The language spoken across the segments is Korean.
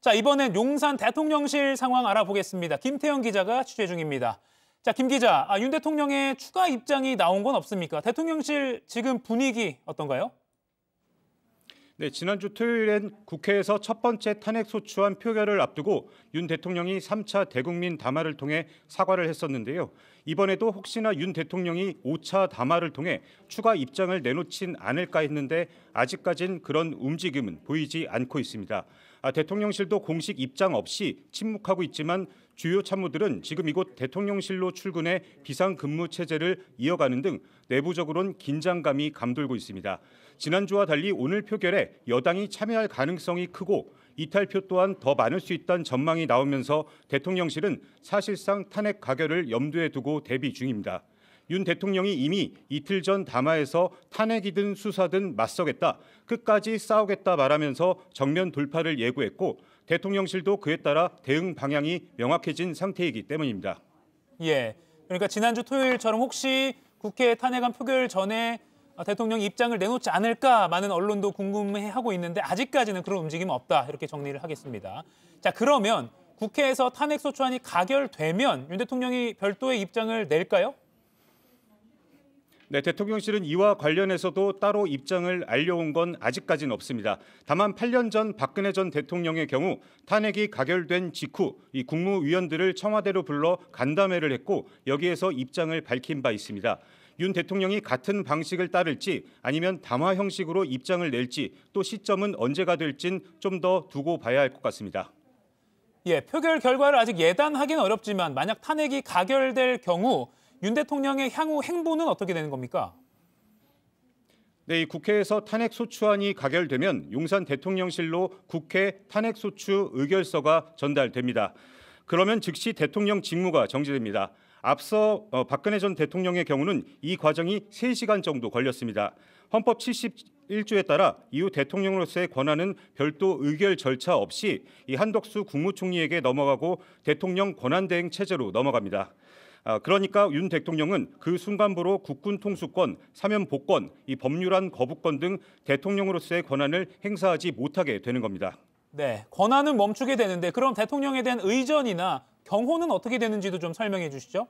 자, 이번엔 용산 대통령실 상황 알아보겠습니다. 김태형 기자가 취재 중입니다. 자, 김 기자, 윤 대통령의 추가 입장이 나온 건 없습니까? 대통령실 지금 분위기 어떤가요? 네, 지난주 토요일엔 국회에서 첫 번째 탄핵소추안 표결을 앞두고 윤 대통령이 3차 대국민 담화를 통해 사과를 했었는데요. 이번에도 혹시나 윤 대통령이 5차 담화를 통해 추가 입장을 내놓진 않을까 했는데 아직까진 그런 움직임은 보이지 않고 있습니다. 대통령실도 공식 입장 없이 침묵하고 있지만 주요 참모들은 지금 이곳 대통령실로 출근해 비상근무 체제를 이어가는 등 내부적으로는 긴장감이 감돌고 있습니다. 지난주와 달리 오늘 표결에 여당이 참여할 가능성이 크고 이탈표 또한 더 많을 수 있다는 전망이 나오면서 대통령실은 사실상 탄핵 가결을 염두에 두고 대비 중입니다. 윤 대통령이 이미 이틀 전 담화에서 탄핵이든 수사든 맞서겠다, 끝까지 싸우겠다 말하면서 정면 돌파를 예고했고 대통령실도 그에 따라 대응 방향이 명확해진 상태이기 때문입니다. 예, 그러니까 지난주 토요일처럼 혹시 국회 탄핵안 표결 전에 대통령 입장을 내놓지 않을까 많은 언론도 궁금해하고 있는데 아직까지는 그런 움직임은 없다, 이렇게 정리를 하겠습니다. 자, 그러면 국회에서 탄핵소추안이 가결되면 윤 대통령이 별도의 입장을 낼까요? 네, 대통령실은 이와 관련해서도 따로 입장을 알려온 건 아직까지는 없습니다. 다만 8년 전 박근혜 전 대통령의 경우 탄핵이 가결된 직후 이 국무위원들을 청와대로 불러 간담회를 했고 여기에서 입장을 밝힌 바 있습니다. 윤 대통령이 같은 방식을 따를지 아니면 담화 형식으로 입장을 낼지 또 시점은 언제가 될진 좀 더 두고 봐야 할 것 같습니다. 예, 표결 결과를 아직 예단하기는 어렵지만 만약 탄핵이 가결될 경우 윤 대통령의 향후 행보는 어떻게 되는 겁니까? 네, 이 국회에서 탄핵소추안이 가결되면 용산 대통령실로 국회 탄핵소추 의결서가 전달됩니다. 그러면 즉시 대통령 직무가 정지됩니다. 앞서 박근혜 전 대통령의 경우는 이 과정이 3시간 정도 걸렸습니다. 헌법 71조에 따라 이후 대통령으로서의 권한은 별도 의결 절차 없이 이 한덕수 국무총리에게 넘어가고 대통령 권한대행 체제로 넘어갑니다. 그러니까 윤 대통령은 그 순간부로 국군 통수권, 사면 복권, 이 법률안 거부권 등 대통령으로서의 권한을 행사하지 못하게 되는 겁니다. 네, 권한은 멈추게 되는데 그럼 대통령에 대한 의전이나 경호는 어떻게 되는지도 좀 설명해 주시죠.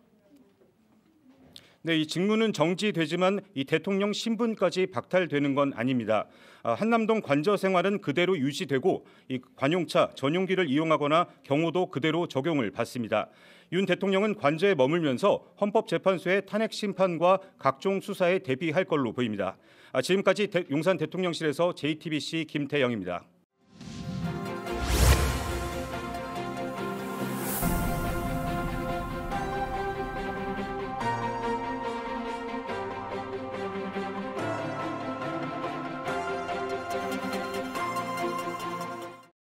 네, 이 직무는 정지되지만 이 대통령 신분까지 박탈되는 건 아닙니다. 한남동 관저 생활은 그대로 유지되고 이 관용차, 전용기를 이용하거나 경호도 그대로 적용을 받습니다. 윤 대통령은 관저에 머물면서 헌법재판소의 탄핵 심판과 각종 수사에 대비할 걸로 보입니다. 지금까지 용산 대통령실에서 JTBC 김태영입니다.